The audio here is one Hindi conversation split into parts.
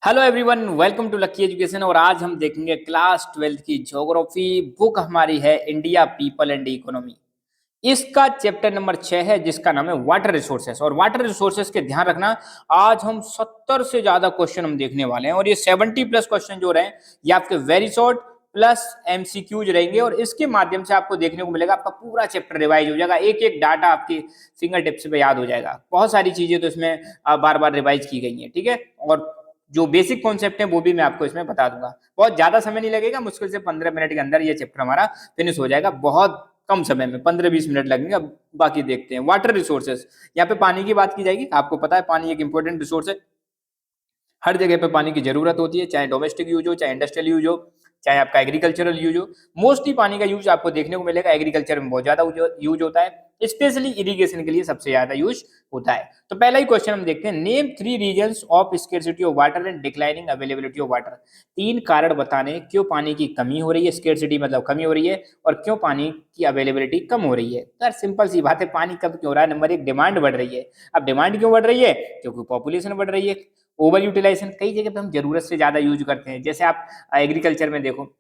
Hello everyone, welcome to Lucky Education. और आज हम देखेंगे क्लास 12th की ज्योग्राफी। बुक हमारी है इंडिया पीपल एंड इकोनॉमी। इसका चैप्टर नंबर 6 है जिसका नाम है वाटर रिसोर्सेस। और वाटर रिसोर्सेस के ध्यान रखना, आज हम 70 से ज्यादा क्वेश्चन हम देखने वाले हैं। और ये 70 प्लस क्वेश्चन जो रहे ये आपके वेरी शॉर्ट प्लस एमसीक्यूज रहेंगे। और इसके माध्यम से आपको देखने को मिलेगा आपका पूरा चैप्टर रिवाइज हो जाएगा, एक एक डाटा आपकी फिंगर टिप्स पे याद हो जाएगा। बहुत सारी चीजें तो इसमें बार बार रिवाइज की गई हैं, ठीक है। और जो बेसिक कॉन्सेप्ट है वो भी मैं आपको इसमें बता दूंगा। बहुत ज्यादा समय नहीं लगेगा, मुश्किल से 15 मिनट के अंदर ये चैप्टर हमारा फिनिश हो जाएगा। बहुत कम समय में 15-20 मिनट लगेंगे। अब बाकी देखते हैं वाटर रिसोर्सेस। यहाँ पे पानी की बात की जाएगी। आपको पता है पानी एक इंपॉर्टेंट रिसोर्स है। हर जगह पे पानी की जरूरत होती है, चाहे डोमेस्टिक यूज हो, चाहे इंडस्ट्रियल यूज हो, चाहे आपका एग्रीकल्चरल यूज हो। मोस्टली पानी का यूज आपको देखने को मिलेगा एग्रीकल्चर में बहुत ज्यादा यूज होता है, स्पेशली इरिगेशन के लिए सबसे ज्यादा यूज होता है। तो पहला ही क्वेश्चन हम देखते हैं, name 3 reasons of scarcity of water and declining availability of water. 3 कारण बताने क्यों पानी की कमी हो रही है, स्केर्सिटी मतलब कमी हो रही है, और क्यों पानी की अवेलेबिलिटी कम हो रही है। तो यार सिंपल सी बात है, पानी कम क्यों हो रहा है? नंबर 1, डिमांड बढ़ रही है। अब डिमांड क्यों बढ़ रही है? क्योंकि पॉपुलेशन बढ़ रही है। ओवर यूटिलाइजेशन, कई जगह पे हम जरूरत से ज्यादा यूज करते हैं। जैसे आप एग्रीकल्चर में देखो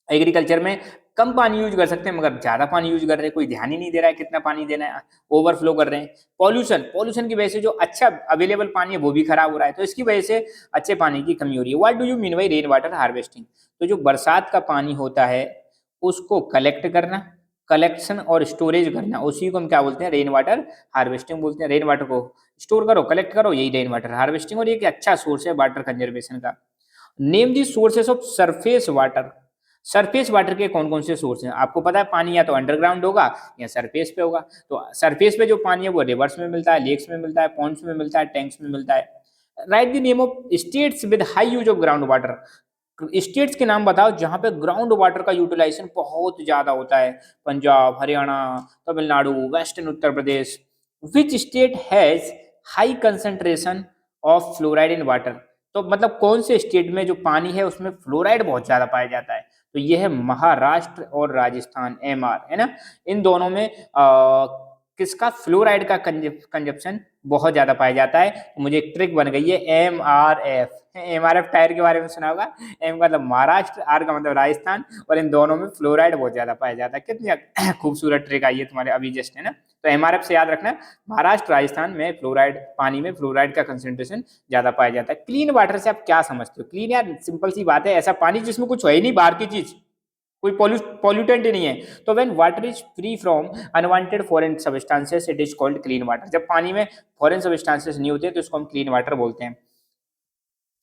एग्रीकल्चर में कम पानी यूज कर सकते हैं मगर ज्यादा पानी यूज कर रहे हैं, कोई ध्यान ही नहीं दे रहा है कितना पानी देना है, ओवरफ्लो कर रहे हैं। पॉल्यूशन, पॉल्यूशन की वजह से जो अच्छा अवेलेबल पानी है वो भी खराब हो रहा है, तो इसकी वजह से अच्छे पानी की कमी हो रही है। What do you mean by rain water harvesting? तो जो बरसात का पानी होता है उसको कलेक्ट करना, कलेक्शन और स्टोरेज करना, उसी को हम क्या बोलते हैं? रेन वाटर हार्वेस्टिंग बोलते हैं। रेन वाटर को स्टोर करो, कलेक्ट करो, यही रेन वाटर हार्वेस्टिंग। और ये एक अच्छा सोर्स है वाटर कंजर्वेशन का। Name the sources of surface water. Surface water के कौन कौन से सोर्स हैं? आपको पता है पानी या तो अंडरग्राउंड होगा या सरफेस पे होगा। तो सरफेस पे जो पानी है वो रिवर्स में मिलता है, लेक्स में मिलता है, पॉन्ड्स में मिलता है, टैंक्स में मिलता है। Right the name of states with high use of ground water. States के नाम बताओ जहां पे ग्राउंड वाटर का यूटिलाइजेशन बहुत ज्यादा होता है। Punjab, Haryana, Tamil Nadu, western Uttar Pradesh. Which state has high concentration of fluoride in water? तो मतलब कौन से स्टेट में जो पानी है उसमें फ्लोराइड बहुत ज्यादा पाया जाता है? तो ये है महाराष्ट्र और राजस्थान, एमआर है ना। इन दोनों में किसका फ्लोराइड का कंजप्शन बहुत ज्यादा पाया जाता है? तो मुझे एक ट्रिक बन गई है, एमआरएफ। एमआरएफ टायर के बारे में सुना होगा। एम का मतलब महाराष्ट्र, आर का मतलब राजस्थान, और इन दोनों में फ्लोराइड बहुत ज्यादा पाया जाता है। कितनी खूबसूरत ट्रिक आई है तुम्हारे अभी जस्ट, है ना। तो एमआरएफ से याद रखना, महाराष्ट्र राजस्थान में फ्लोराइड, पानी में फ्लोराइड का कंसेंट्रेशन ज्यादा पाया जाता है। क्लीन वाटर से आप क्या समझते हो? क्लीन यार सिंपल सी बात है, ऐसा पानी जिसमें कुछ है ही नहीं बाहर की चीज, कोई पॉल्यूटेंट ही नहीं है। तो when water is free from unwanted foreign substances it is called clean water. जब पानी में फॉरेन सब्सटेंसेस नहीं होते तो इसको हम क्लीन वाटर बोलते हैं।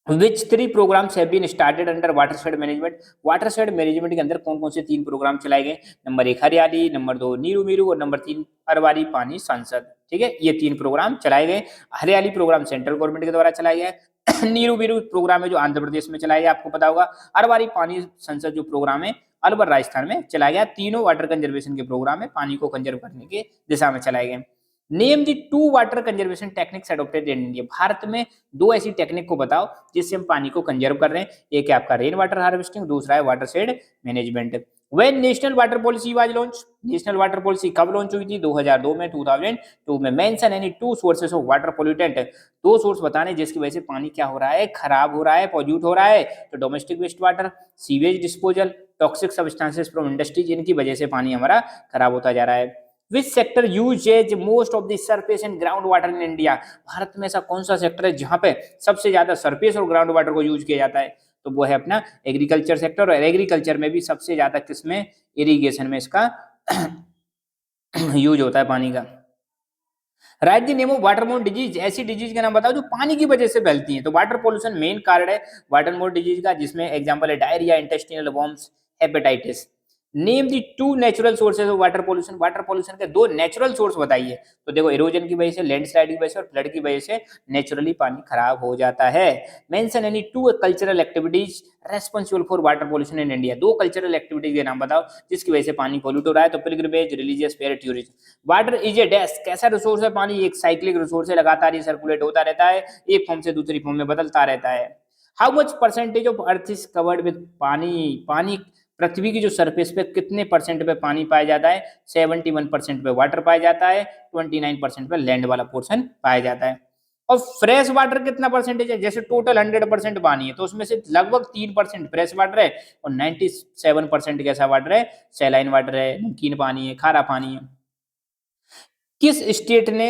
Which 3 programmes have been started under watershed management? Watershed management के अंदर कौन कौन से 3 प्रोग्राम चलाए गए? नंबर 1 हरियाली, नंबर 2 नीरू मीरू, और नंबर 3 अरवारी पानी संसद। ठीक है, ये 3 प्रोग्राम चलाए गए। हरियाली प्रोग्राम सेंट्रल गवर्नमेंट के द्वारा चलाया गया है। नीरू मीरू प्रोग्राम है जो आंध्र प्रदेश में चलाया गया, आपको पता होगा। अरवारी पानी संसद जो प्रोग्राम है अलवर राजस्थान में चलाया गया। तीनों वाटर कंजर्वेशन के प्रोग्राम है, पानी को कंजर्व करने की दिशा में चलाए गए। Name the 2 water conservation techniques adopted in India. Bharat में 2 ऐसी टेक्निक को बताओ जिससे हम पानी को कंजर्व कर रहे हैं। एक है आपका रेन वाटर हार्वेस्टिंग, दूसरा है water shade management. When national water policy was launch? National water policy कब लॉन्च हुई थी? 2002 में, 2002 में। Mention any 2 sources of water pollutant. 2 source बताने जिसकी वजह से पानी क्या हो रहा है? खराब हो रहा है, पॉल्यूट हो रहा है। तो domestic waste water, sewage disposal, toxic substances from industries, इनकी वजह से पानी हमारा खराब होता जा रहा है। Which sector uses most of the surface and ground water in India? Bharat में ऐसा कौन सा सेक्टर है जहां पे सबसे ज्यादा सरफेस और ग्राउंड वाटर को यूज किया जाता है? तो वो है अपना एग्रीकल्चर सेक्टर। और एग्रीकल्चर में भी सबसे ज्यादा किसमें? इरिगेशन में इसका यूज होता है पानी का। Right the name of waterborne disease. ऐसी डिजीज के नाम बताओ जो पानी की वजह से फैलती हैं। तो वाटर पोल्यूशन मेन कारण है वाटरबोर्न डिजीज का, जिसमें एग्जांपल है diarrhoea, intestinal worms, hepatitis. Name the 2 natural sources of water pollution. Water pollution के 2 नेचुरल सोर्स बताइए। तो देखो, इरोजन की वजह से, लैंडस्लाइड की वजह से और फ्लड की वजह से नेचुरली पानी खराब हो जाता है। Mention any 2 cultural activities responsible for water pollution in India. 2 cultural activities के नाम बताओ जिसकी वजह से पानी पोल्यूट हो रहा है। तो pilgrimage, religious fair, tourism. Water is a dash, कैसा रिसोर्स है पानी? एक साइक्लिक रिसोर्स है, लगातार ये सर्कुलेट होता रहता है, एक फॉर्म से दूसरी फॉर्म में बदलता रहता है। How much percentage of earth is covered with पानी? पानी पृथ्वी की जो सरफेस पे कितने परसेंट पे पानी पाया जाता है? 71% पे वाटर पाया जाता है, 29% पे लैंड वाला पोर्शन पाया जाता है। और फ्रेश वाटर कितना परसेंटेज है, जैसे टोटल 100% पानी है तो उसमें से लगभग 3% फ्रेश वाटर है और 97% कैसा वाटर है, सैलाइन वाटर है, नमकीन पानी है, खारा पानी है। किस स्टेट ने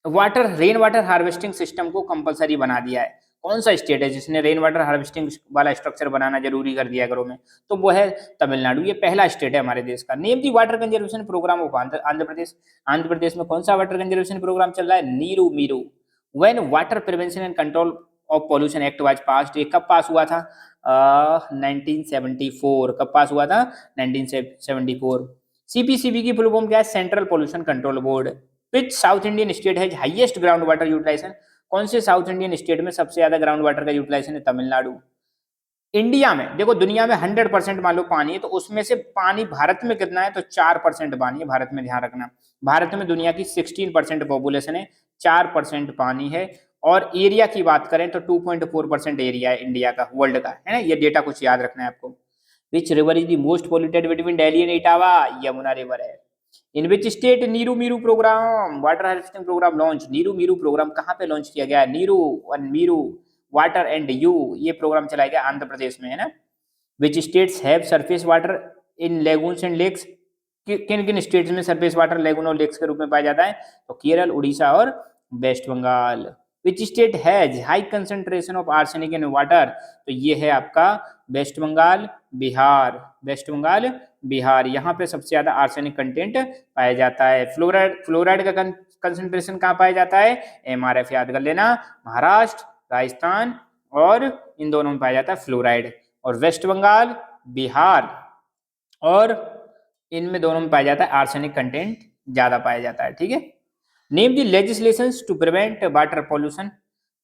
रेन वाटर हार्वेस्टिंग सिस्टम को कंपलसरी बना दिया है? कौन सा स्टेट है जिसने रेन वाटर हार्वेस्टिंग वाला स्ट्रक्चर बनाना जरूरी कर दिया घरों में? तो वो है तमिलनाडु। ये पहला स्टेट है हमारे देश का। Name the water conservation programme of Andhra Pradesh. Andhra Pradesh में कौन सा वाटर कंजर्वेशन प्रोग्राम चल रहा है? Neeru Meeru. When water prevention and control of pollution act was passed, ये कब पास हुआ था? 1974। कब पास हुआ था? 1974। सीपीसीबी की फुल फॉर्म क्या है? Central pollution control board. Which south Indian state है हाईएस्ट ग्राउंड वाटर यूटिलाइजेशन? कौन से साउथ इंडियन स्टेट में सबसे ज्यादा ग्राउंड वाटर का यूटिलाइजेशन है? तमिलनाडु। इंडिया में देखो, दुनिया में 100% मान लो पानी है, तो उसमें से पानी भारत में कितना है? तो 4% पानी है भारत में, ध्यान रखना। भारत में दुनिया की 16% पॉपुलेशन है, 4% पानी है। और एरिया की बात करें तो 2.4% एरिया है इंडिया का, वर्ल्ड का, है ना। ये डेटा कुछ याद रखना है आपको। Which river is the most polluted between Delhi and Etawah? Yamuna river है। In which state Neeru Meeru programme water harvesting programme launch? Neeru Meeru programme कहाँ पे लॉन्च किया गया? नीरू और मीरू वाटर एंड यू, ये प्रोग्राम चलाया गया आंध्र प्रदेश में, है ना। Which states have surface water in lagoons and lakes? किन किन स्टेट्स में सरफेस वाटर लेगून और लेक्स के रूप में पाया जाता है? तो केरल, उड़ीसा और West Bengal. Which state has high concentration of arsenic in water? तो ये है आपका वेस्ट बंगाल, बिहार। वेस्ट बंगाल, बिहार, यहाँ पे सबसे ज्यादा आर्सेनिक कंटेंट पाया जाता है। फ्लोराइड फ्लोराइड का कंसेंट्रेशन कहाँ पाया जाता है? एमआरएफ याद कर लेना। महाराष्ट्र, राजस्थान और इन दोनों में पाया जाता है फ्लोराइड। और वेस्ट बंगाल, बिहार और इनमें दोनों में पाया जाता है आर्सेनिक कंटेंट ज्यादा पाया जाता है, ठीक है। Name the legislations to prevent water pollution?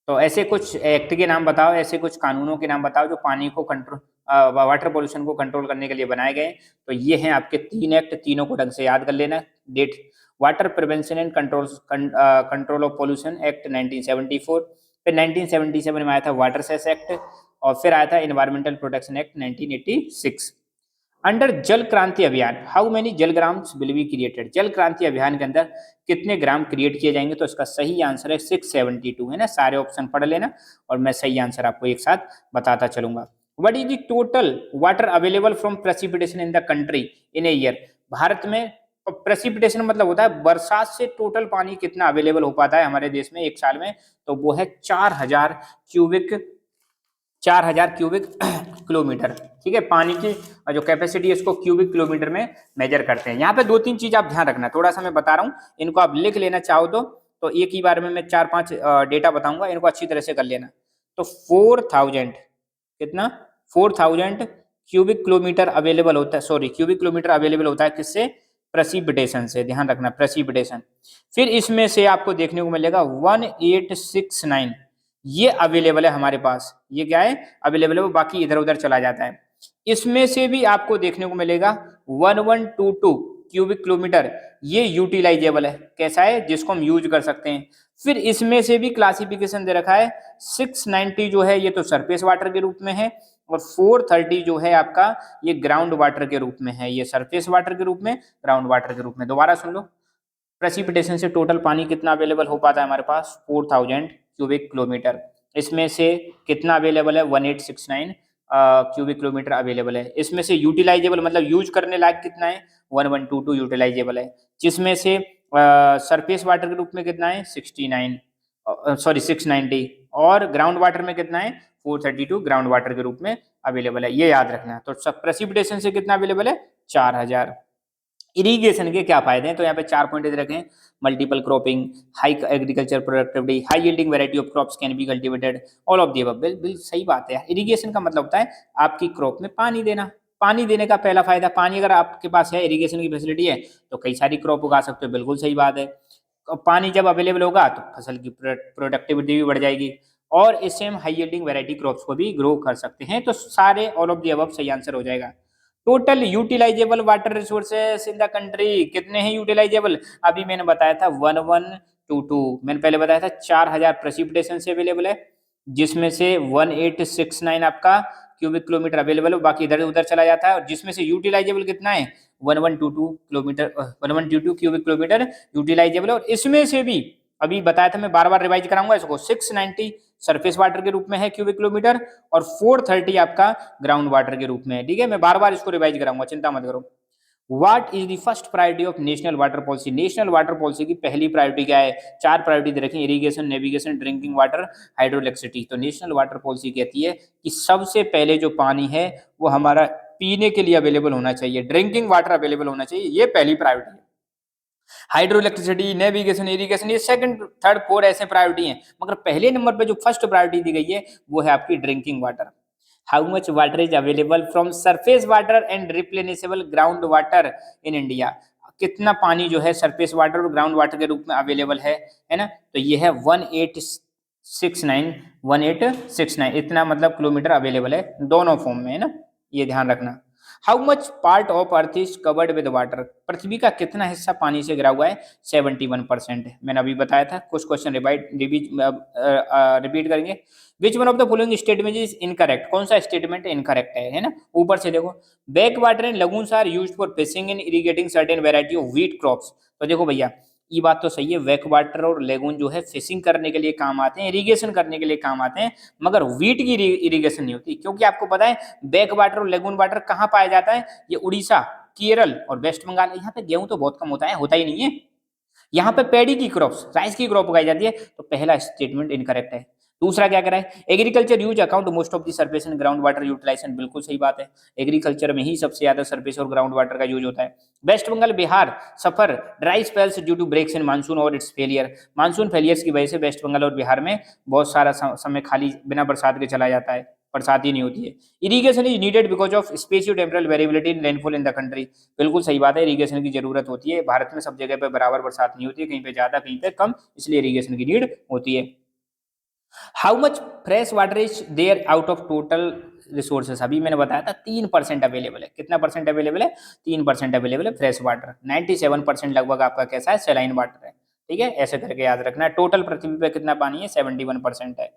तो ऐसे कुछ एक्ट के नाम बताओ, ऐसे कुछ कानूनों के नाम बताओ जो पानी को कंट्रोल, वाटर पॉल्यूशन को कंट्रोल करने के लिए बनाए गए। तो ये हैं आपके 3 एक्ट, तीनों को ढंग से याद कर लेना। Date, water prevention and control of pollution act 1974, फिर 1977 में आया था वाटर सेस एक्ट, और फिर आया था एनवायरमेंटल प्रोटेक्शन एक्ट 1986। अंडर जल क्रांति अभियान हाउ मेनी जल ग्राम्स विल बी क्रिएटेड? जल क्रांति अभियान के अंदर कितने ग्राम क्रिएट किए जाएंगे? तो इसका सही आंसर है 672, है ना। सारे ऑप्शन पढ़ लेना और मैं सही आंसर आपको एक साथ बताता चलूंगा। What is the total water available from precipitation in the country in a year? Bharat में प्रेसिपिटेशन मतलब होता है बरसात से टोटल पानी कितना अवेलेबल हो पाता है हमारे देश में एक साल में? तो वो है 4000 क्यूबिक किलोमीटर, ठीक है। पानी की जो कैपेसिटी है इसको क्यूबिक किलोमीटर में मेजर करते हैं। यहाँ पे 2-3 चीज आप ध्यान रखना, थोड़ा सा मैं बता रहा हूँ, इनको आप लिख लेना चाहो तो एक ही बार में मैं 4-5 डेटा बताऊंगा, इनको अच्छी तरह से कर लेना। तो 4000 कितना? 4000 क्यूबिक किलोमीटर अवेलेबल होता है, सॉरी क्यूबिक किलोमीटर अवेलेबल होता है किससे? प्रेसिपिटेशन से, ध्यान रखना प्रेसिपिटेशन। फिर इसमें से आपको देखने को मिलेगा 1869 ये अवेलेबल है हमारे पास। ये क्या है? अवेलेबल है, वो बाकी इधर उधर चला जाता है। इसमें से भी आपको देखने को मिलेगा 1122 क्यूबिक किलोमीटर ये यूटिलाइजेबल है। कैसा है? जिसको हम यूज कर सकते हैं। फिर इसमें से भी क्लासिफिकेशन दे रखा है 690 जो है ये तो सरफेस वाटर के रूप में है, और 430 जो है आपका ये ग्राउंड वाटर के रूप में है। ये सरफेस वाटर के रूप में, ग्राउंड वाटर के रूप में। दोबारा सुन लो, प्रेसिपिटेशन से टोटल पानी कितना अवेलेबल हो पाता है हमारे पास? 4000 क्यूबिक किलोमीटर। इसमें से कितना अवेलेबल है? 1869 क्यूबिक किलोमीटर अवेलेबल है। इसमें से यूटिलाइजेबल मतलब यूज करने लायक कितना है? 1122 यूटिलाइजेबल है। जिसमें से सरफेस वाटर के रूप में कितना है? 690, और ग्राउंड वाटर में कितना है? 432 ग्राउंड वाटर के रूप में अवेलेबल है। ये याद रखना है। तो सब प्रेसिपिटेशन से कितना अवेलेबल है? 4000। इरिगेशन के क्या फायदे हैं? तो यहाँ पे 4 पॉइंट रखें। Multiple cropping, high agriculture productivity, high yielding variety of crops can be cultivated, all of the above. बिल्कुल सही बात है। इरिगेशन का मतलब होता है आपकी क्रॉप में पानी देना। पानी देने का पहला फायदा, पानी अगर आपके पास है, इरिगेशन की फैसिलिटी है, तो कई सारी क्रॉप उगा सकते हो। बिल्कुल सही बात है। पानी जब अवेलेबल होगा तो फसल की प्रोडक्टिविटी भी बढ़ जाएगी, और इससे हम हाई यील्डिंग वैरायटी क्रॉप्स को भी ग्रो कर सकते हैं। तो सारे ऑल ऑफ द अबव सही आंसर हो जाएगा। Total utilisable water resources in the country कितने हैं यूटिलाइजेबल? अभी मैंने बताया था 1122, मैंने पहले बताया था 4000 प्रेसिपिटेशन से अवेलेबल है, जिसमें से 1869 आपका क्यूबिक किलोमीटर अवेलेबल है, बाकी इधर उधर चला जाता है। और जिसमें से यूटिलाइजेबल कितना है? 1122 किलोमीटर, 1122 क्यूबिक किलोमीटर यूटिलाइजेबल है। और इसमें से भी अभी बताया था मैं, बार बार रिवाइज कराऊंगा इसको। 690 सरफेस वाटर के रूप में है क्यूबिक किलोमीटर, और 430 आपका ग्राउंड वाटर के रूप में है। ठीक है, मैं बार बार इसको रिवाइज कराऊंगा, चिंता मत करो। What is the first priority of national water policy? National water policy की पहली प्रायोरिटी क्या है? 4 प्रायोरिटी दे रखी है, irrigation, navigation, drinking water, hydroelectricity. तो नेशनल वाटर पॉलिसी कहती है कि सबसे पहले जो पानी है वो हमारा पीने के लिए अवेलेबल होना चाहिए, ड्रिंकिंग वाटर अवेलेबल होना चाहिए, ये पहली प्रायोरिटी है। हाइड्रो इलेक्ट्रिसिटी, नेविगेशन, इरिगेशन, ये सेकंड, थर्ड, फोर्थ ऐसे प्रायोरिटी हैं, मगर पहले नंबर पे जो फर्स्ट प्रायोरिटी दी गई है वो है आपकी drinking water. How much water is available from surface water and replenishable ground water in India? कितना पानी जो है सरफेस वाटर और ग्राउंड वाटर के रूप में अवेलेबल है ना? तो ये है 1869 इतना मतलब किलोमीटर अवेलेबल है, दोनों फॉर्म में, है ना, ये ध्यान रखना। How much part of earth is covered with water? पृथ्वी का कितना हिस्सा पानी से घिरा हुआ है? 71% है। मैंने अभी बताया था, कुछ क्वेश्चन रिपीट करेंगे। Which one of the following statement is incorrect? कौन सा स्टेटमेंट इनकरेक्ट है ना? ऊपर से देखो, back water and lagoons are used for fishing in irrigating certain variety of wheat crops. तो देखो भैया, ये बात तो सही है, बैक वाटर और लेगून जो है फिशिंग करने के लिए काम आते हैं, इरिगेशन करने के लिए काम आते हैं, मगर व्हीट की इरिगेशन नहीं होती, क्योंकि आपको पता है बैक वाटर और लेगून वाटर कहाँ पाया जाता है? ये उड़ीसा, केरल और वेस्ट बंगाल। यहाँ पे गेहूं तो बहुत कम होता है, होता ही नहीं है। यहाँ पे पैडी की क्रॉप्स, राइस की क्रॉप उगाई जाती है। तो पहला स्टेटमेंट इनकरेक्ट है। दूसरा क्या करा है? Agriculture use account most of the surface and ground water utilisation. बिल्कुल सही बात है, एग्रीकल्चर में ही सबसे ज्यादा सरफेस और ग्राउंड वाटर का यूज होता है। West Bengal, Bihar suffer dry spells due to breaks in monsoon और इट्स फेलियर। मानसून फेलियर्स की वजह से वेस्ट बंगाल और बिहार में बहुत सारा समय खाली बिना बरसात के चला जाता है, बरसात ही नहीं होती है। Irrigation is needed because of spatio temporal variability in rainfall in the country. बिल्कुल सही बात है, इरिगेशन की जरूरत होती है। भारत में सब जगह पे बराबर बरसात नहीं होती है, कहीं पे ज्यादा कहीं पे कम, इसलिए इरिगेशन की नीड होती है। How much fresh water is there out of total resources? अभी मैंने बताया था 3% अवेलेबल है। कितना परसेंट अवेलेबल है? 3% अवेलेबल है फ्रेश वाटर। 97% लगभग आपका कैसा है? सेलाइन वाटर है। ठीक है, ऐसे करके याद रखना है। टोटल पृथ्वी पे कितना पानी है? 71% है।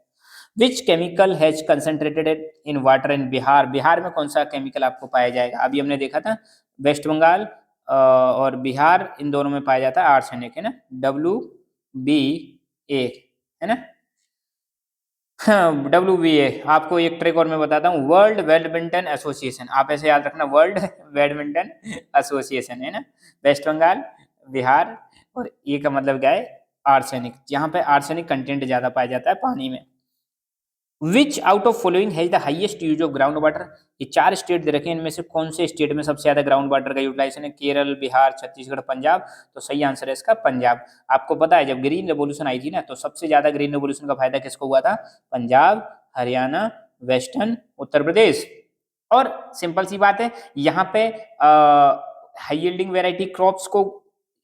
Which chemical has concentrated in water in Bihar? Bihar में कौन सा केमिकल आपको पाया जाएगा? अभी हमने देखा था वेस्ट बंगाल और बिहार, इन दोनों में पाया जाता है आर्सेनिक, है ना, WBA, है ना। हाँ, WBA। आपको एक ट्रिक और मैं बताता हूँ, वर्ल्ड बैडमिंटन एसोसिएशन, आप ऐसे याद रखना, वर्ल्ड बैडमिंटन एसोसिएशन, है ना। वेस्ट बंगाल, बिहार, और ये का मतलब क्या है? आर्सेनिक, जहाँ पे आर्सेनिक कंटेंट ज्यादा पाया जाता है पानी में। विच out of following has the highest use of ground water? ये 4 स्टेट दे रखे हैं, इनमें से कौन से स्टेट में सबसे ज्यादा ग्राउंड वाटर का यूटिलाइजेशन है? केरल, बिहार, छत्तीसगढ़, पंजाब। तो सही आंसर है इसका पंजाब। आपको पता है जब ग्रीन रेवोल्यूशन आई थी ना, तो सबसे ज्यादा ग्रीन रेवोल्यूशन का फायदा किसको हुआ था? पंजाब, हरियाणा, वेस्टर्न उत्तर प्रदेश। और सिंपल सी बात है, यहाँ पे हाई यील्डिंग वेराइटी क्रॉप्स को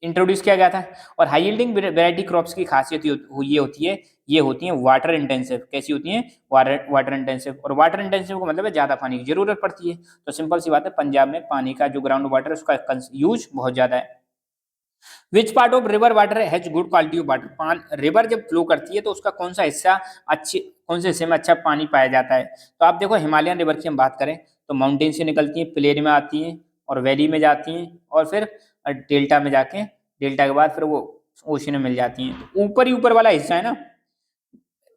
इंट्रोड्यूस किया गया था। और हाई यील्डिंग वेराइटी क्रॉप्स की खासियत ये होती है, ये होती हैं वाटर इंटेंसिव। कैसी होती हैं? Water intensive. और वाटर इंटेंसिव का मतलब है ज्यादा पानी की जरूरत पड़ती है। तो सिंपल सी बात है, पंजाब में पानी का जो ग्राउंड वाटर है उसका यूज बहुत ज्यादा है। Which part of river water has good quality of water? River जब फ्लो करती है तो उसका कौन सा हिस्सा अच्छी, कौन से हिस्से में अच्छा पानी पाया जाता है? तो आप देखो, हिमालयन रिवर की हम बात करें तो माउंटेन से निकलती हैं, प्लेन में आती हैं और वैली में जाती हैं, और फिर डेल्टा में जाके, डेल्टा के बाद फिर वो ओशन में मिल जाती हैं। तो ऊपर ही ऊपर वाला हिस्सा है ना,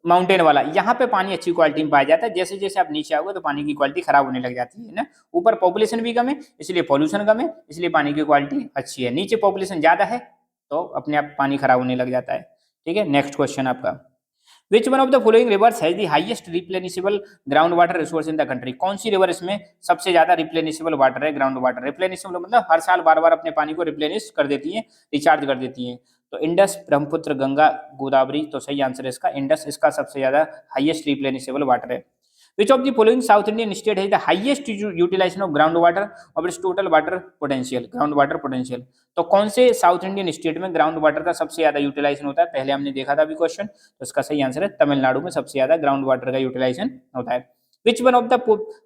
माउंटेन वाला, यहाँ पे पानी अच्छी क्वालिटी में पाया जाता है। जैसे जैसे आप नीचे आओगे तो पानी की क्वालिटी खराब होने लग जाती है ना। ऊपर पॉपुलेशन भी कम है इसलिए पॉल्यूशन कम है, इसलिए पानी की क्वालिटी अच्छी है। नीचे पॉपुलेशन ज्यादा है तो अपने आप पानी खराब होने लग जाता है। ठीक है, नेक्स्ट क्वेश्चन आपका, which one of the following rivers has the highest replenishable ground water resource in the country? कौन सी रिवर इसमें सबसे ज्यादा रिप्लेनिशेबल वाटर है? ग्राउंड वाटर रिप्लेनिशेबल मतलब हर साल बार बार अपने पानी को रिप्लेनिश कर देती है, रिचार्ज कर देती है। तो इंडस, ब्रह्मपुत्र, गंगा, गोदावरी। तो सही आंसर है इसका इंडस, इसका सबसे ज्यादा हाईएस्ट रिप्लेनिशेबल वाटर है। Which of the following South Indian state has the highest utilization of groundwater of its total water potential? Ground water potential. तो कौन से साउथ इंडियन स्टेट में ग्राउंड वाटर का सबसे ज्यादा यूटिलाइजेशन होता है? पहले हमने देखा था अभी क्वेश्चन, तो इसका सही आंसर है तमिलनाडु में सबसे ज्यादा ग्राउंड वाटर का यूटिलाइजेशन होता है। Which one of the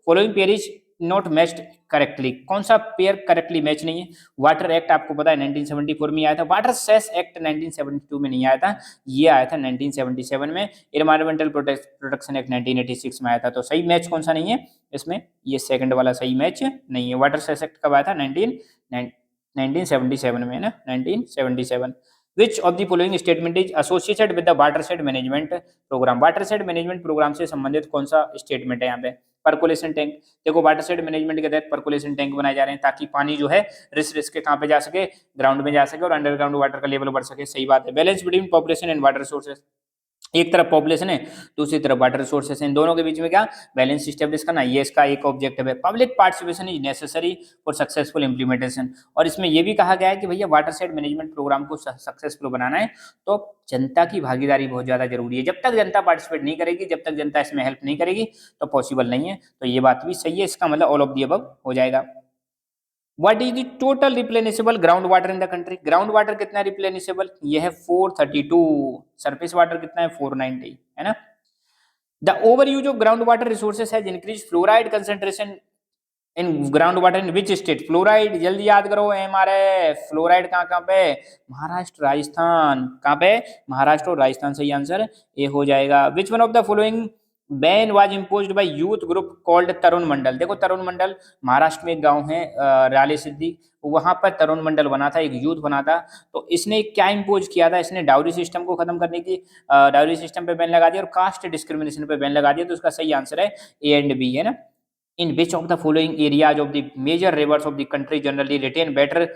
following pair is not matched correctly? कौन सा पेयर करेक्टली मैच नहीं है? वाटर एक्ट आपको पता है 1974 में आया था, वाटर सेस एक्ट 1972 में नहीं आया था, ये आया था 1977 में। एनवायरमेंटल प्रोटेक्शन एक्ट 1986 में आया था। तो सही मैच कौन सा नहीं है इसमें? ये सेकंड वाला सही मैच नहीं है। वाटर सेस एक्ट कब आया था? 1977 में, ना 1977। Which of the following statement is associated with the watershed management programme. Watershed management programme से संबंधित कौन सा स्टेटमेंट है यहाँ पे? Percolation tank. देखो वाटरशेड मैनेजमेंट के तहत परकोलेशन टैंक बनाए जा रहे हैं ताकि पानी जो है रिस रिस के कहाँ पे जा सके, ग्राउंड में जा सके और अंडरग्राउंड वाटर का लेवल बढ़ सके। सही बात है। Balance between population and water resources, एक तरफ पॉपुलेशन है, दूसरी तरफ वाटर रिसोर्सेस है, इन दोनों के बीच में क्या बैलेंस स्टेब्लिश करना, ये इसका एक ऑब्जेक्टिव है। Public participation is necessary for successful implementation. और इसमें यह भी कहा गया है कि भैया वाटरशेड मैनेजमेंट प्रोग्राम को सक्सेसफुल बनाना है तो जनता की भागीदारी बहुत ज्यादा जरूरी है। जब तक जनता पार्टिसिपेट नहीं करेगी, जब तक जनता इसमें हेल्प नहीं करेगी तो पॉसिबल नहीं है। तो ये बात भी सही है, इसका मतलब ऑल ऑफ दी अबव हो जाएगा। What is the total replenishable ground water in the country? Ground water कितना रिप्लेनिसेबल? ये है 432। सरफेस वाटर कितना है? 490, है ना। The over use of ground water resources has increase fluoride concentration in ground water in which state? Fluoride जल्दी याद करो, एमआरएफ। फ्लोराइड कहाँ कहाँ पे? महाराष्ट्र, राजस्थान। कहाँ पे? महाराष्ट्र और राजस्थान। सही आंसर ये हो जाएगा। Which one of the following ban was imposed by youth group called Tarun Mandal? देखो तरुण मंडल महाराष्ट्र में एक गांव है राले सिद्धि, वहां पर तरुण मंडल बना था, एक यूथ बना था। तो इसने क्या इम्पोज किया था? इसने डाउरी सिस्टम को खत्म करने की डाउरी सिस्टम पे बैन लगा दिया और कास्ट डिस्क्रिमिनेशन पे बैन लगा दिया। तो उसका सही आंसर है ए एंड बी, है ना। In which of the following areas of the major rivers of the country generally retain better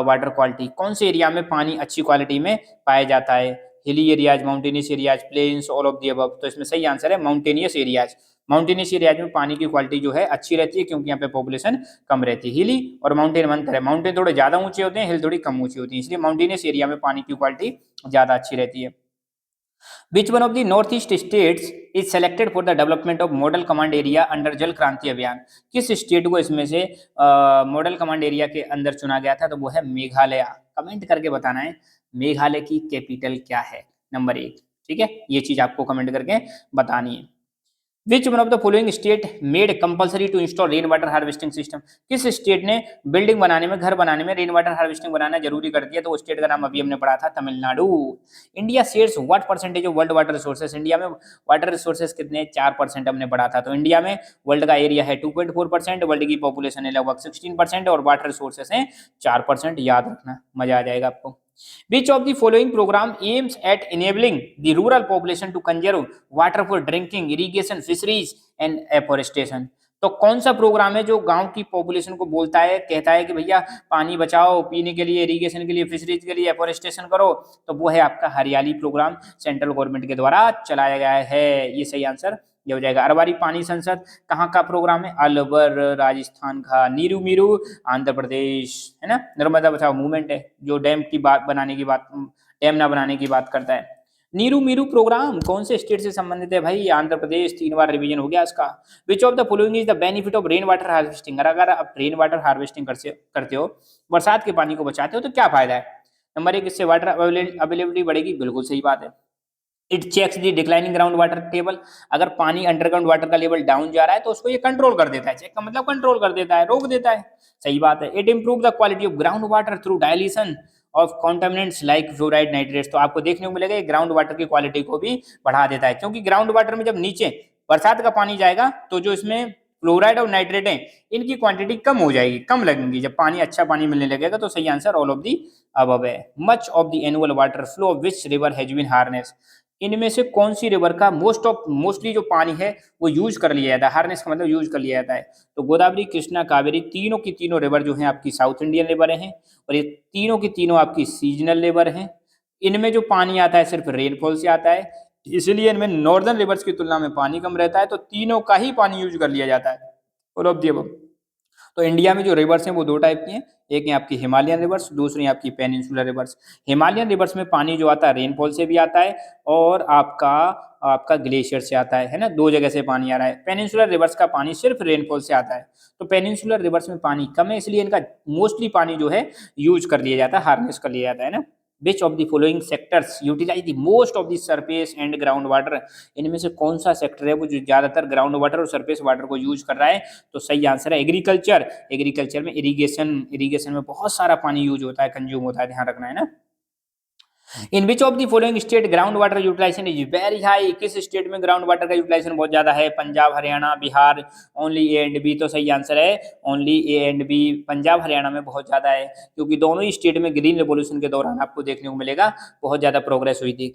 water quality? कौन से एरिया में पानी अच्छी क्वालिटी में पाया जाता है? Hilly areas, mountainous areas, plains, all of the above. तो इसमें सही आंसर है माउंटेनियस एरियाज। माउंटेनियस एरियाज में पानी की क्वालिटी जो है अच्छी रहती है क्योंकि यहाँ पे पॉपुलेशन कम रहती है। हिली और माउंटेन में अंतर है, माउंटेन थोड़े ज्यादा ऊंचे होते हैं, हिल थोड़ी कम ऊंची होती है, इसलिए माउंटेनियस एरिया में पानी की क्वालिटी ज्यादा अच्छी रहती है। Which one of the northeast states is selected for the development of model command area under जल क्रांति अभियान? किस स्टेट को इसमें से मॉडल कमांड एरिया के अंदर चुना गया था? तो वो है मेघालय। कमेंट करके बताना है मेघालय की कैपिटल क्या है, नंबर 1। ठीक है, ये चीज आपको कमेंट करके बतानी है। Which one of the following state made compulsory to install rain water harvesting system? किस स्टेट ने बिल्डिंग बनाने में, घर बनाने में रेन वाटर हार्वेस्टिंग बनाना जरूरी कर दिया? तो वो स्टेट का नाम अभी हमने पढ़ा था, Tamil Nadu. India shares what percentage of world water resources? India में वाटर रिसोर्सेस कितने? 4% हमने पढ़ा था। तो इंडिया में वर्ल्ड का एरिया है 2.4%, वर्ल्ड की पॉपुलेशन है लगभग 16% और वाटर रिसोर्सेस है 4%। याद रखना, मजा आ जाएगा आपको। Which of the following program aims at enabling the rural population to conserve water for drinking, irrigation, fisheries and afforestation? तो कौन सा प्रोग्राम है जो गांव की पॉपुलेशन को बोलता है, कहता है कि भैया पानी बचाओ, पीने के लिए, इरिगेशन के लिए, फिशरीज के लिए, एफोरेस्टेशन करो? तो वो है आपका हरियाली प्रोग्राम, सेंट्रल गवर्नमेंट के द्वारा चलाया गया है। ये सही आंसर ये हो जाएगा। अरवारी पानी संसद कहाँ का प्रोग्राम है? अलवर, राजस्थान का। नीरू मीरू आंध्र प्रदेश, है ना। नर्मदा बचाओ मूवमेंट है जो डैम की बात बनाने की बात, डैम ना बनाने की बात करता है। नीरू मीरू प्रोग्राम कौन से स्टेट से संबंधित है भाई? आंध्र प्रदेश। 3 बार रिवीजन हो गया इसका। विच of the following is the benefit of rain water harvesting? अगर आप रेन वाटर हार्वेस्टिंग करते हो, बरसात के पानी को बचाते हो, तो क्या फायदा है? नंबर 1, इससे वाटर अवेलेबिलिटी बढ़ेगी। बिल्कुल सही बात है। It checks the declining ground water table. अगर पानी अंडरग्राउंड वाटर का लेवल डाउन जा रहा है तो उसको ये कंट्रोल कर देता है। चेक का मतलब कंट्रोल कर देता है, रोक देता है। सही बात है। It improve the quality of ground water through dilution of contaminants like fluoride, nitrates. तो आपको देखने को मिलेगा ग्राउंड वाटर की क्वालिटी को भी बढ़ा देता है, क्योंकि ग्राउंड वाटर में जब नीचे बरसात का पानी जाएगा तो जो इसमें फ्लोराइड और नाइट्रेट है इनकी क्वांटिटी कम हो जाएगी, कम लगेंगी। जब पानी अच्छा पानी मिलने लगेगा तो सही answer all of the above है। Much of the annual water flow of which river has been harness? इनमें से कौन सी रिवर का मोस्टली जो पानी है वो यूज कर लिया जाता है? हार्नेस का मतलब यूज कर लिया जाता है। तो गोदावरी, कृष्णा, कावेरी, तीनों की तीनों रिवर जो हैं आपकी साउथ इंडियन रिवर हैं और ये तीनों की तीनों आपकी सीजनल रिवर हैं। इनमें जो पानी आता है सिर्फ रेनफॉल से आता है, इसलिए इनमें नॉर्दर्न रिवर्स की तुलना में पानी कम रहता है। तो तीनों का ही पानी यूज कर लिया जाता है ऑल ऑफ द अबव। तो इंडिया में जो रिवर्स हैं वो 2 टाइप की हैं, एक है आपकी हिमालयन रिवर्स, दूसरी है आपकी पेनिनसुलर रिवर्स। हिमालयन रिवर्स में पानी जो आता है रेनफॉल से भी आता है और आपका आपका ग्लेशियर से आता है ना, 2 जगह से पानी आ रहा है। पेनिनसुलर रिवर्स का पानी सिर्फ रेनफॉल से आता है। तो पेनिनसुलर रिवर्स में पानी कम है, इसलिए इनका मोस्टली पानी जो है यूज कर लिया जाता है, हार्नेस कर लिया जाता है ना। Which of the following sectors utilise the most of the surface and ground water? इनमें से कौन सा सेक्टर है वो जो ज्यादातर ग्राउंड वाटर और सरफेस वाटर को यूज कर रहा है? तो सही आंसर है एग्रीकल्चर। एग्रीकल्चर में इरिगेशन में बहुत सारा पानी यूज होता है, कंज्यूम होता है, ध्यान रखना है ना। In which of the following state ground water utilisation is very high, किस स्टेट में ग्राउंड वाटर का यूटिलाइजेशन बहुत ज्यादा है? Punjab, Haryana, Bihar. Only A and B, तो सही आंसर है only A and B. Punjab Haryana में बहुत ज्यादा है, क्योंकि दोनों ही स्टेट में ग्रीन रेवोल्यूशन के दौरान आपको देखने को मिलेगा बहुत ज्यादा प्रोग्रेस हुई थी।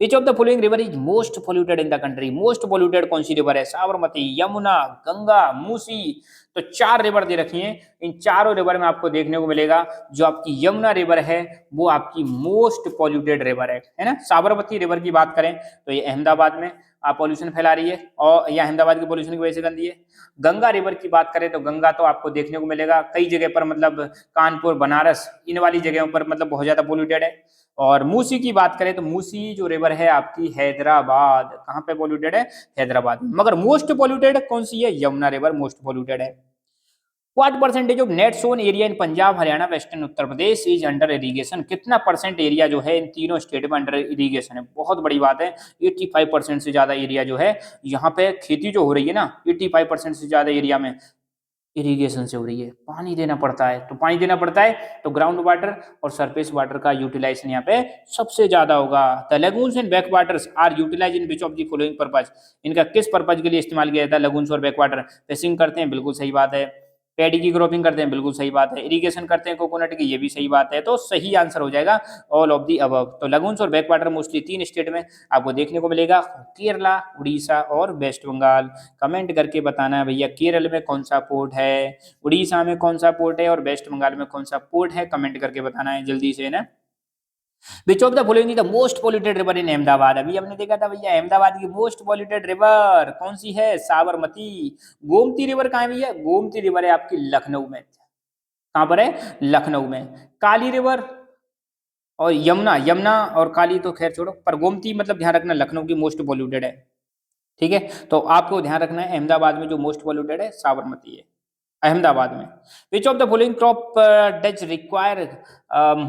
विच of the following river is most polluted in the country? Most polluted कौन सी रिवर है? साबरमती, यमुना, गंगा, मूसी। तो चार रिवर दे रखी हैं, इन चारों रिवर में आपको देखने को मिलेगा जो आपकी यमुना रिवर है वो आपकी मोस्ट पोल्यूटेड रिवर है ना। साबरमती रिवर की बात करें तो ये अहमदाबाद में पॉल्यूशन फैला रही है, और यह अहमदाबाद के पॉल्यूशन की वजह से गंदी है। गंगा रिवर की बात करें तो गंगा तो आपको देखने को मिलेगा कई जगह पर, मतलब कानपुर, बनारस, इन वाली जगहों पर मतलब बहुत ज्यादा पोल्यूटेड है। और मूसी की बात करें तो मूसी जो रिवर है आपकी हैदराबाद, कहाँ पे पोल्यूटेड है? हैदराबाद में। मगर मोस्ट पोल्यूटेड कौन सी है? यमुना रिवर मोस्ट पोल्यूटेड है। What percentage of net sown area in Punjab, Haryana, western Uttar Pradesh is under irrigation? कितना परसेंट एरिया जो है इन तीनों स्टेट में अंडर इरीगेशन है? बहुत बड़ी बात है, 85% से ज्यादा एरिया जो है यहाँ पे खेती जो हो रही है ना, 85% से ज्यादा एरिया में इरिगेशन से हो रही है। पानी देना पड़ता है, तो पानी देना पड़ता है तो ग्राउंड वाटर और सरफेस वाटर का यूटिलाइजेशन यहाँ पे सबसे ज्यादा होगा। The lagoons and back waters are utilise in which of the following purpose? इनका किस पर्पज के लिए इस्तेमाल किया जाता है लगून्स और बैक वाटर? फिशिंग करते हैं, बिल्कुल सही बात है। पैडी की क्रॉपिंग करते हैं, बिल्कुल सही बात है। इरिगेशन करते हैं कोकोनट की, ये भी सही बात है। तो सही आंसर हो जाएगा ऑल ऑफ दी अबव। तो लगून्स और बैक वाटर मोस्टली तीन स्टेट में आपको देखने को मिलेगा, केरला, उड़ीसा और वेस्ट बंगाल। कमेंट करके बताना है भैया केरल में कौन सा पोर्ट है, उड़ीसा में कौन सा पोर्ट है और वेस्ट बंगाल में कौन सा पोर्ट है, कमेंट करके बताना है जल्दी से ना। Which of the following is the most polluted river in Ahmedabad? अभी हमने देखा था भैया अहमदाबाद की मोस्ट पोल्यूटेड रिवर कौन सी है? साबरमती। गोमती रिवर कहाँ है भैया? गोमती रिवर है आपकी लखनऊ में। कहाँ पर है? लखनऊ में। काली रिवर और यमुना, यमुना और काली तो खैर छोड़ो, पर गोमती मतलब ध्यान रखना लखनऊ की मोस्ट पोल्यूटेड है। ठीक है, तो आपको ध्यान रखना है अहमदाबाद में जो मोस्ट पोल्यूटेड है साबरमती है, अहमदाबाद में। Which of the following crop does require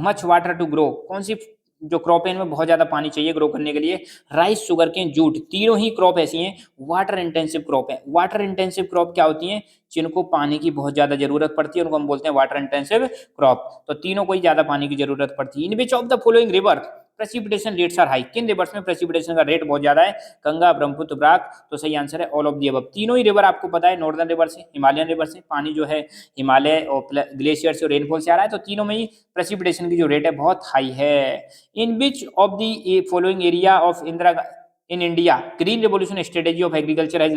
much water to grow? कौन सी जो क्रॉप है इनमें बहुत ज्यादा पानी चाहिए ग्रो करने के लिए? राइस, शुगर केन, जूट, तीनों ही क्रॉप ऐसी हैं वाटर इंटेंसिव क्रॉप है। वाटर इंटेंसिव क्रॉप क्या होती हैं? जिनको पानी की बहुत ज्यादा जरूरत पड़ती है उनको हम बोलते हैं वाटर इंटेंसिव क्रॉप। तो तीनों को ही ज्यादा पानी की जरूरत पड़ती है। In which of the following river precipitation rates are high? किन रिवर्स में प्रेसिपिटेशन का रेट बहुत ज्यादा है? गंगा, ब्रह्मपुत्र, बराक। तो सही आंसर है ऑल ऑफ दी अबव। तीनों ही रिवर आपको पता है नॉर्दर्न रिवर से, हिमालयन रिवर से पानी जो है हिमालय और ग्लेशियर से, रेनफॉल से आ रहा है, तो तीनों में ही प्रेसिपिटेशन की जो रेट है बहुत हाई है। In which of the following area of Indira in India green revolution strategy of agriculture has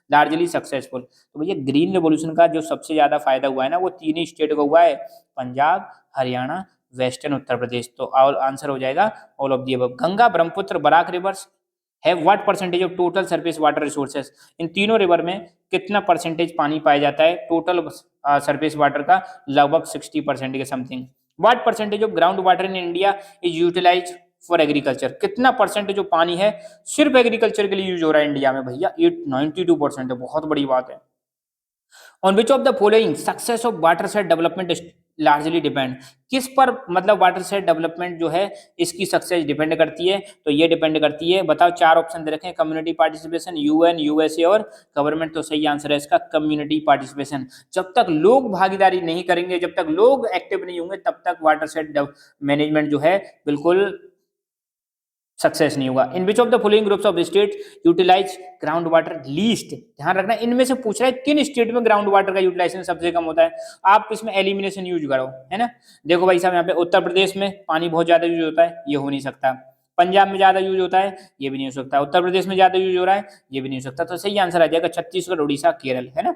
largely successful? तो भैया ग्रीन रेवोल्यूशन का जो सबसे ज्यादा फायदा हुआ है ना वो तीन ही स्टेट को हुआ है, पंजाब, हरियाणा, वेस्टर्न उत्तर प्रदेश। तो ऑल आंसर हो जाएगा all of the above. Ganga, Brahmaputra, Barak rivers have what percentage of total surface water resources? इन तीनों रिवर में कितना परसेंटेज पानी पाया जाता है टोटल सरफेस वाटर का? लगभग 60% के something. What percentage of ground water in India is utilise for agriculture? कितना परसेंटेज जो पानी है सिर्फ एग्रीकल्चर के लिए यूज हो रहा है इंडिया में? भैया 92% है, बहुत बड़ी बात है। On which of the following success of water set development largely depend? किस पर मतलब वाटर सेट डेवलपमेंट जो है इसकी सक्सेस डिपेंड करती है? तो ये डिपेंड करती है, बताओ चार ऑप्शन दे रखे हैं, कम्युनिटी पार्टिसिपेशन, यूएन, यूएसए और गवर्नमेंट। तो सही आंसर है इसका कम्युनिटी पार्टिसिपेशन। जब तक लोग भागीदारी नहीं करेंगे, जब तक लोग एक्टिव नहीं होंगे, तब तक वाटर सेट मैनेजमेंट जो है बिल्कुल सक्सेस नहीं होगा। In which of the following groups of state utilise ground water least? ध्यान रखना इनमें से पूछ रहा है किन स्टेट में ग्राउंड वाटर का यूटिलाइजेशन सबसे कम होता है। आप इसमें एलिमिनेशन यूज करो, है ना। देखो भाई साहब यहाँ पे उत्तर प्रदेश में पानी बहुत ज्यादा यूज होता है, ये हो नहीं सकता। पंजाब में ज्यादा यूज होता है, ये भी नहीं हो सकता। उत्तर प्रदेश में ज्यादा यूज हो रहा है, ये भी नहीं हो सकता। तो सही आंसर आ जाएगा छत्तीसगढ़, उड़ीसा, केरल, है ना।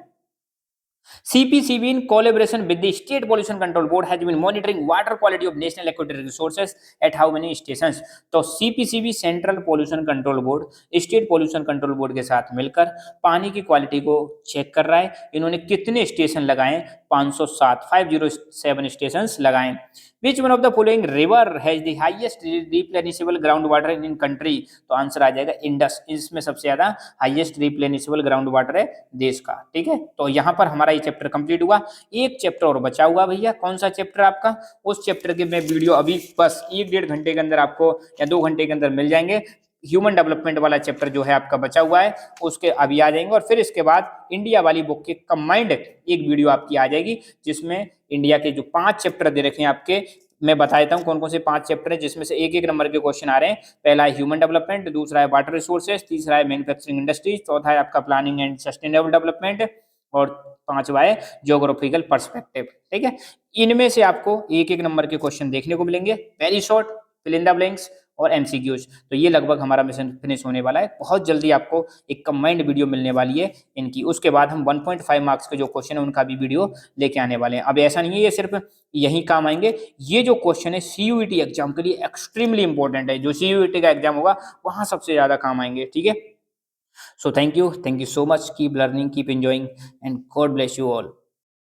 CPCB in collaboration with the State Pollution Control Board has been monitoring water quality of national aquatic resources at how many stations? तो CPCB central pollution control board state pollution control board के साथ मिलकर पानी की क्वालिटी को चेक कर रहा है। इन्होंने कितने स्टेशन लगाए? 507 507 स्टेशन लगाए। Which one of the following river has the highest replenishable ground water in country? तो आंसर आ जाएगा इंडस। इसमें सबसे ज्यादा हाईएस्ट रिप्लेनिशेबल ग्राउंड वाटर है देश का। ठीक है, तो यहाँ पर हमारा ये चैप्टर कंप्लीट हुआ। एक चैप्टर और बचा हुआ भैया, कौन सा चैप्टर आपका? उस चैप्टर के मैं वीडियो अभी बस 1-1.5 घंटे के अंदर आपको या 2 घंटे के अंदर मिल जाएंगे। ह्यूमन डेवलपमेंट वाला चैप्टर जो है आपका बचा हुआ है, उसके अभी आ जाएंगे। और फिर इसके बाद इंडिया वाली बुक के कंबाइंड एक वीडियो आपकी आ जाएगी, जिसमें इंडिया के जो 5 चैप्टर दे रखे हैं आपके मैं बता देता हूँ कौन कौन से 5 चैप्टर है जिसमें से एक एक नंबर के क्वेश्चन आ रहे हैं। पहला है ह्यूमन डेवलपमेंट, दूसरा है वाटर रिसोर्सेज, तीसरा है मैन्युफैक्चरिंग इंडस्ट्रीज, चौथा है आपका प्लानिंग एंड सस्टेनेबल डेवलपमेंट और पांचवा है ज्योग्राफिकल पर्सपेक्टिव। ठीक है, इनमें से आपको एक एक नंबर के क्वेश्चन देखने को मिलेंगे, very short, fill in the blanks और एमसीक्यूज। तो ये लगभग हमारा मिशन फिनिश होने वाला है। बहुत जल्दी आपको एक कंबाइंड वीडियो मिलने वाली है इनकी। उसके बाद हम 1.5 मार्क्स के जो क्वेश्चन है उनका भी वीडियो लेके आने वाले हैं। अब ऐसा नहीं है ये सिर्फ यही काम आएंगे, ये जो क्वेश्चन है सीयूईटी एग्जाम के लिए एक्सट्रीमली इंपॉर्टेंट है। जो सीयूईटी का एग्जाम होगा वहां सबसे ज्यादा काम आएंगे। ठीक है, so thank you so much, keep learning, keep enjoying and God bless you all.